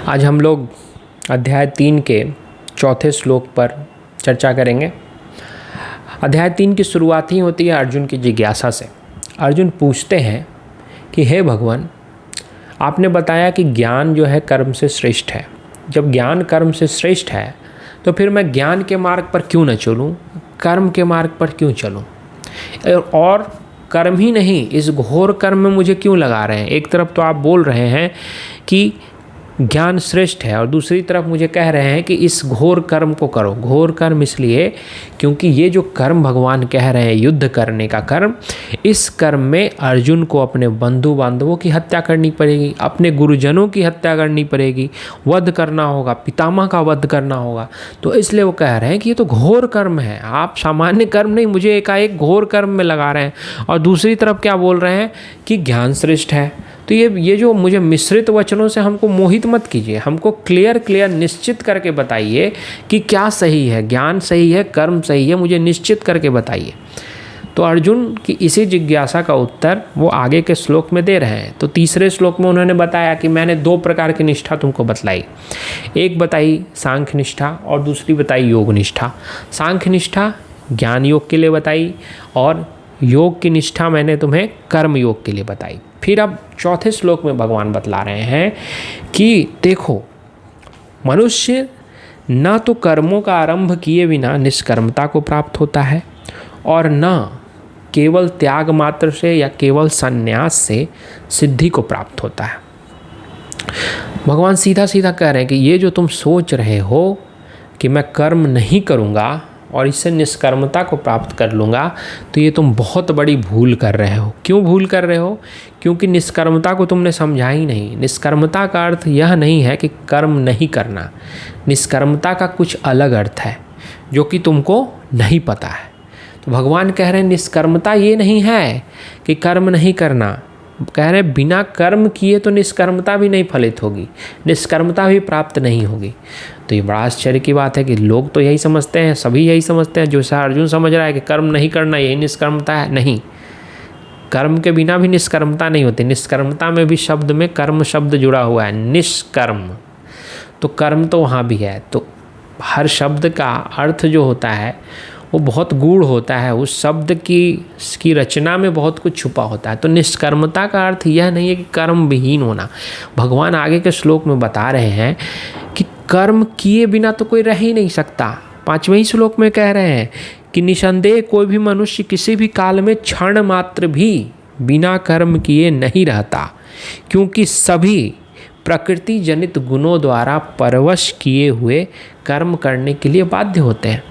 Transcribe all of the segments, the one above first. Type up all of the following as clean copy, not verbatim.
आज हम लोग अध्याय 3 के चौथे श्लोक पर चर्चा करेंगे। अध्याय 3 की शुरुआत ही होती है अर्जुन की जिज्ञासा से। अर्जुन पूछते हैं कि हे भगवान, आपने बताया कि ज्ञान जो है कर्म से श्रेष्ठ है। जब ज्ञान कर्म से श्रेष्ठ है तो फिर मैं ज्ञान के मार्ग पर क्यों न चलूं, कर्म के मार्ग पर क्यों चलूं? और कर्म ही नहीं, इस घोर कर्म में मुझे क्यों लगा रहे हैं? एक तरफ तो आप बोल रहे हैं कि ज्ञान श्रेष्ठ है और दूसरी तरफ मुझे कह रहे हैं कि इस घोर कर्म को करो। घोर कर्म इसलिए क्योंकि ये जो कर्म भगवान कह रहे हैं, युद्ध करने का कर्म, इस कर्म में अर्जुन को अपने बंधु बांधवों की हत्या करनी पड़ेगी, अपने गुरुजनों की हत्या करनी पड़ेगी, वध करना होगा, पितामह का वध करना होगा। तो इसलिए वो कह रहे हैं कि ये तो घोर कर्म है, आप सामान्य कर्म नहीं, मुझे एकाएक घोर कर्म में लगा रहे हैं। और दूसरी तरफ क्या बोल रहे हैं कि ज्ञान श्रेष्ठ है। तो ये जो मुझे मिश्रित वचनों से हमको मोहित मत कीजिए, हमको क्लियर निश्चित करके बताइए कि क्या सही है, ज्ञान सही है, कर्म सही है, मुझे निश्चित करके बताइए। तो अर्जुन की इसी जिज्ञासा का उत्तर वो आगे के श्लोक में दे रहे हैं। तो तीसरे श्लोक में उन्होंने बताया कि मैंने 2 प्रकार की निष्ठा तुमको बतलाई। एक बताई सांख्य निष्ठा और दूसरी बताई योग निष्ठा। सांख्य निष्ठा ज्ञान योग के लिए बताई और योग की निष्ठा मैंने तुम्हें कर्म योग के लिए बताई। फिर अब चौथे श्लोक में भगवान बतला रहे हैं कि देखो, मनुष्य न तो कर्मों का आरंभ किए बिना निष्कर्मता को प्राप्त होता है और न केवल त्याग मात्र से या केवल संन्यास से सिद्धि को प्राप्त होता है। भगवान सीधा सीधा कह रहे हैं कि ये जो तुम सोच रहे हो कि मैं कर्म नहीं करूँगा और इससे निष्कर्मता को प्राप्त कर लूँगा, तो ये तुम बहुत बड़ी भूल कर रहे हो। क्यों भूल कर रहे हो? क्योंकि निष्कर्मता को तुमने समझा ही नहीं। निष्कर्मता का अर्थ यह नहीं है कि कर्म नहीं करना। निष्कर्मता का कुछ अलग अर्थ है जो कि तुमको नहीं पता है। तो भगवान कह रहे हैं निष्कर्मता ये नहीं है कि कर्म नहीं करना। कह रहे हैं बिना कर्म किए तो निष्कर्मता भी नहीं फलित होगी, निष्कर्मता भी प्राप्त नहीं होगी। तो ये बड़ा आश्चर्य की बात है कि लोग तो यही समझते हैं, सभी यही समझते हैं, जो सा अर्जुन समझ रहा है कि कर्म नहीं करना यही निष्कर्मता है। नहीं, कर्म के बिना भी निष्कर्मता नहीं होती। निष्कर्मता में भी शब्द में कर्म शब्द जुड़ा हुआ है, निष्कर्म। तो कर्म तो वहाँ भी है। तो हर शब्द का अर्थ जो होता है वो बहुत गूढ़ होता है, उस शब्द की रचना में बहुत कुछ छुपा होता है। तो निष्कर्मता का अर्थ यह नहीं है कि कर्म विहीन होना। भगवान आगे के श्लोक में बता रहे हैं कि कर्म किए बिना तो कोई रह ही नहीं सकता। 5वें श्लोक में कह रहे हैं कि निसंदेह कोई भी मनुष्य किसी भी काल में क्षण मात्र भी बिना कर्म किए नहीं रहता, क्योंकि सभी प्रकृति जनित गुणों द्वारा परवश किए हुए कर्म करने के लिए बाध्य होते हैं।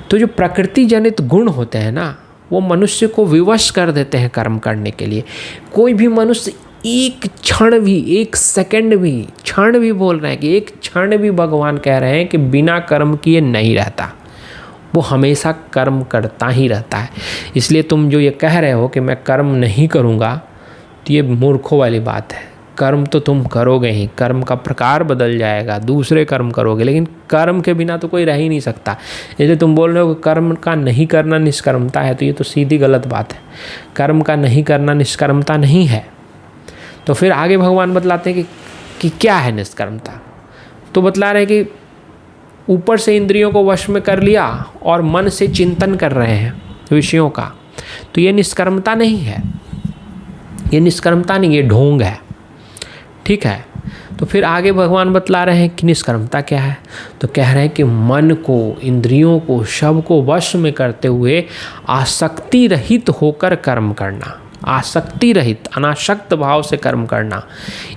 तो जो प्रकृति जनित गुण होते हैं ना, वो मनुष्य को विवश कर देते हैं कर्म करने के लिए। कोई भी मनुष्य एक क्षण भी, एक सेकंड भी, क्षण भी बोल रहे हैं कि एक क्षण भी भगवान कह रहे हैं कि बिना कर्म किए नहीं रहता। वो हमेशा कर्म करता ही रहता है। इसलिए तुम जो ये कह रहे हो कि मैं कर्म नहीं करूँगा, तो ये मूर्खों वाली बात है। कर्म तो तुम करोगे ही, कर्म का प्रकार बदल जाएगा, दूसरे कर्म करोगे, लेकिन कर्म के बिना तो कोई रह ही नहीं सकता। इसलिए तुम बोल रहे हो कि कर्म का नहीं करना निष्कर्मता है, तो ये तो सीधी गलत बात है। कर्म का नहीं करना निष्कर्मता नहीं है। तो फिर आगे भगवान बतलाते हैं कि क्या है निष्कर्मता। तो बतला रहे हैं कि ऊपर से इंद्रियों को वश में कर लिया और मन से चिंतन कर रहे हैं विषयों का, तो ये निष्कर्मता नहीं है। ये निष्कर्मता नहीं, ये ढोंग है। ठीक है। तो फिर आगे भगवान बतला रहे हैं कि निष्कर्मता क्या है। तो कह रहे हैं कि मन को, इंद्रियों को, सब को वश में करते हुए आसक्ति रहित होकर कर्म करना, आसक्ति रहित, अनासक्त भाव से कर्म करना,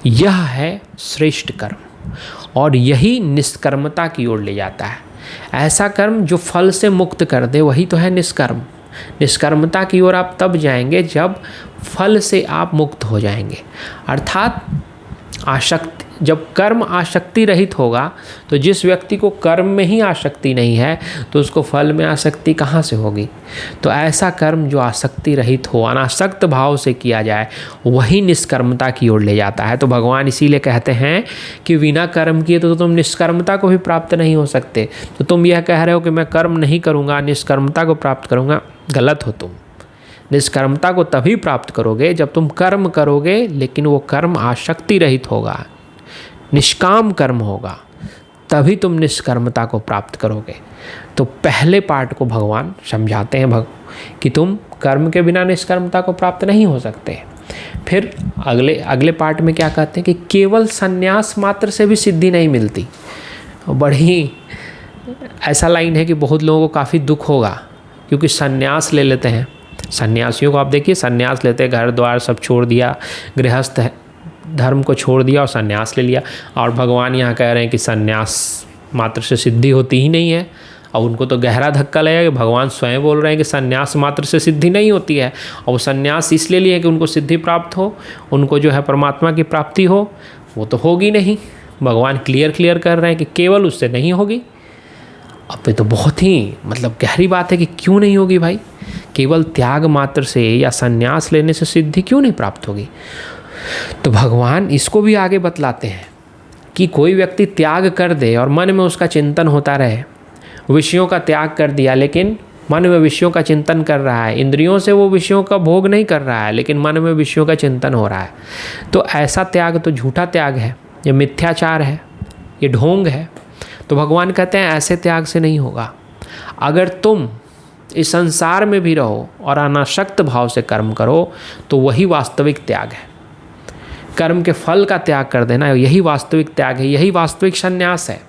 यह है श्रेष्ठ कर्म और यही निष्कर्मता की ओर ले जाता है। ऐसा कर्म जो फल से मुक्त कर दे, वही तो है निष्कर्म। निष्कर्मता की ओर आप तब जाएंगे जब फल से आप मुक्त हो जाएंगे। अर्थात आसक्ति, जब कर्म आसक्ति रहित होगा, तो जिस व्यक्ति को कर्म में ही आसक्ति नहीं है तो उसको फल में आसक्ति कहाँ से होगी। तो ऐसा कर्म जो आसक्ति रहित हो, अनासक्त भाव से किया जाए, वही निष्कर्मता की ओर ले जाता है। तो भगवान इसीलिए कहते हैं कि बिना कर्म किए तो तुम निष्कर्मता को भी प्राप्त नहीं हो सकते। तो तुम यह कह रहे हो कि मैं कर्म नहीं करूँगा, निष्कर्मता को प्राप्त करूँगा, गलत हो तुम। निष्कर्मता को तभी प्राप्त करोगे जब तुम कर्म करोगे, लेकिन वो कर्म आसक्ति रहित होगा, निष्काम कर्म होगा, तभी तुम निष्कर्मता को प्राप्त करोगे। तो पहले पार्ट को भगवान समझाते हैं कि तुम कर्म के बिना निष्कर्मता को प्राप्त नहीं हो सकते। फिर अगले पार्ट में क्या कहते हैं कि केवल संन्यास मात्र से भी सिद्धि नहीं मिलती। बड़ी ऐसा लाइन है कि बहुत लोगों को काफ़ी दुख होगा, क्योंकि संन्यास ले लेते हैं। सन्यासियों को आप देखिए, संन्यास लेते हैं, घर द्वार सब छोड़ दिया, गृहस्थ धर्म को छोड़ दिया और संन्यास ले लिया। और भगवान यहाँ कह रहे हैं कि संन्यास मात्र से सिद्धि होती ही नहीं है। और उनको तो गहरा धक्का लगेगा कि भगवान स्वयं बोल रहे हैं कि संन्यास मात्र से सिद्धि नहीं होती है, और वो संन्यास इसलिए लिए कि उनको सिद्धि प्राप्त हो, उनको जो है परमात्मा की प्राप्ति हो। वो तो होगी नहीं। भगवान क्लियर कर रहे हैं कि केवल उससे नहीं होगी। अब ये तो बहुत ही गहरी बात है कि क्यों नहीं होगी भाई, केवल त्याग मात्र से या संन्यास लेने से सिद्धि क्यों नहीं प्राप्त होगी। तो भगवान इसको भी आगे बतलाते हैं कि कोई व्यक्ति त्याग कर दे और मन में उसका चिंतन होता रहे, विषयों का त्याग कर दिया लेकिन मन में विषयों का चिंतन कर रहा है, इंद्रियों से वो विषयों का भोग नहीं कर रहा है लेकिन मन में विषयों का चिंतन हो रहा है, तो ऐसा त्याग तो झूठा त्याग है, ये मिथ्याचार है, ये ढोंग है। तो भगवान कहते हैं ऐसे त्याग से नहीं होगा। अगर तुम इस संसार में भी रहो और अनासक्त भाव से कर्म करो तो वही वास्तविक त्याग है। कर्म के फल का त्याग कर देना यही वास्तविक त्याग है, यही वास्तविक संन्यास है।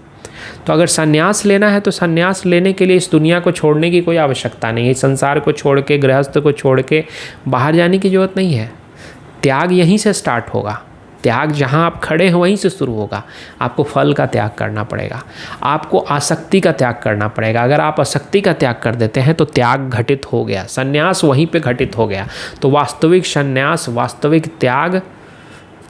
तो अगर संन्यास लेना है तो संन्यास लेने के लिए इस दुनिया को छोड़ने की कोई आवश्यकता नहीं है। इस संसार को छोड़ के, गृहस्थ को छोड़ के बाहर जाने की जरूरत नहीं है। त्याग यहीं से स्टार्ट होगा। त्याग जहाँ आप खड़े हैं वहीं से शुरू होगा। आपको फल का त्याग करना पड़ेगा, आपको आसक्ति का त्याग करना पड़ेगा। अगर आप आसक्ति का त्याग कर देते हैं तो त्याग घटित हो गया, संन्यास वहीं पे घटित हो गया। तो वास्तविक संन्यास, वास्तविक त्याग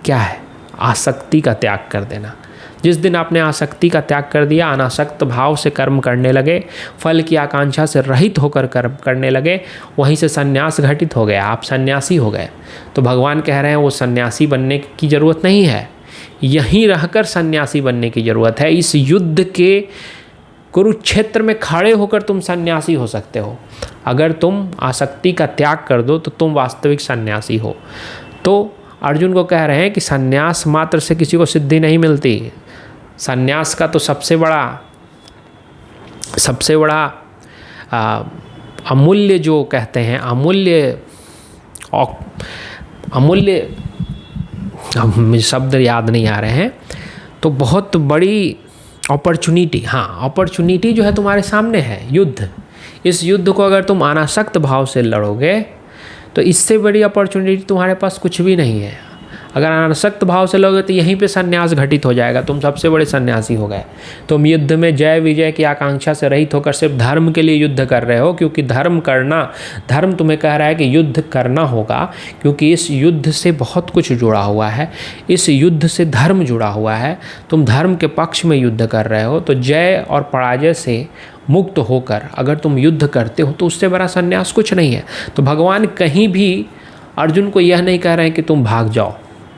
क्या है? आसक्ति का त्याग कर देना। जिस दिन आपने आसक्ति का त्याग कर दिया, अनासक्त भाव से कर्म करने लगे, फल की आकांक्षा से रहित होकर कर्म करने लगे, वहीं से संन्यास घटित हो गया, आप सन्यासी हो गए। तो भगवान कह रहे हैं वो सन्यासी बनने की ज़रूरत नहीं है, यहीं रहकर सन्यासी बनने की ज़रूरत है। इस युद्ध के कुरुक्षेत्र में खड़े होकर तुम सन्यासी हो सकते हो। अगर तुम आसक्ति का त्याग कर दो तो तुम वास्तविक सन्यासी हो। तो अर्जुन को कह रहे हैं कि सन्यास मात्र से किसी को सिद्धि नहीं मिलती। सन्यास का तो सबसे बड़ा अमूल्य जो कहते हैं, अमूल्य मुझे शब्द याद नहीं आ रहे हैं, तो बहुत बड़ी अपॉर्चुनिटी, अपॉर्चुनिटी जो है तुम्हारे सामने है, युद्ध। इस युद्ध को अगर तुम अनासक्त भाव से लड़ोगे तो इससे बड़ी अपॉर्चुनिटी तुम्हारे पास कुछ भी नहीं है। अगर अनासक्त भाव से लड़ोगे तो यहीं पे संन्यास घटित हो जाएगा, तुम सबसे बड़े सन्यासी हो गए। तुम युद्ध में जय विजय की आकांक्षा से रहित होकर सिर्फ धर्म के लिए युद्ध कर रहे हो, क्योंकि धर्म तुम्हें कह रहा है कि युद्ध करना होगा, क्योंकि इस युद्ध से बहुत कुछ जुड़ा हुआ है, इस युद्ध से धर्म जुड़ा हुआ है। तुम धर्म के पक्ष में युद्ध कर रहे हो, तो जय और पराजय से मुक्त होकर अगर तुम युद्ध करते हो तो उससे बड़ा संन्यास कुछ नहीं है। तो भगवान कहीं भी अर्जुन को यह नहीं कह रहे हैं कि तुम भाग जाओ,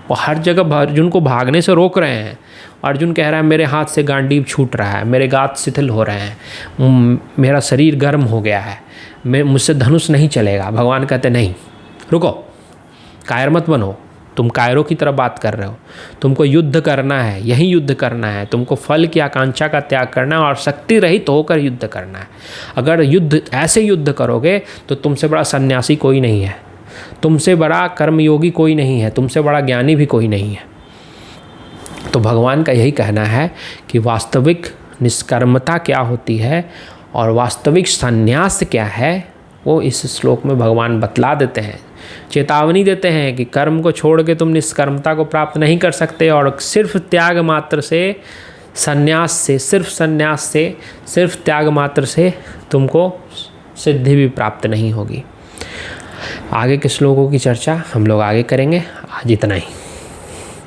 वो हर जगह अर्जुन को भागने से रोक रहे हैं। अर्जुन कह रहा है मेरे हाथ से गांडीव छूट रहा है, मेरे गात शिथिल हो रहे हैं, मेरा शरीर गर्म हो गया है, मुझसे धनुष नहीं चलेगा। भगवान कहते नहीं, रुको, कायर मत बनो, तुम कायरों की तरह बात कर रहे हो। तुमको युद्ध करना है, यही युद्ध करना है, तुमको फल की आकांक्षा का त्याग करना है और शक्ति रहित होकर युद्ध करना है। अगर ऐसे युद्ध करोगे तो तुमसे बड़ा सन्यासी कोई नहीं है, तुमसे बड़ा कर्मयोगी कोई नहीं है, तुमसे बड़ा ज्ञानी भी कोई नहीं है। तो भगवान का यही कहना है कि वास्तविक निष्कर्मता क्या होती है और वास्तविक संन्यास क्या है, वो इस श्लोक में भगवान बतला देते हैं, चेतावनी देते हैं कि कर्म को छोड़ के तुम निष्कर्मता को प्राप्त नहीं कर सकते, और सिर्फ त्याग मात्र से, संन्यास से, सिर्फ त्याग मात्र से तुमको सिद्धि भी प्राप्त नहीं होगी। आगे के श्लोकों की चर्चा हम लोग आगे करेंगे। आज इतना ही।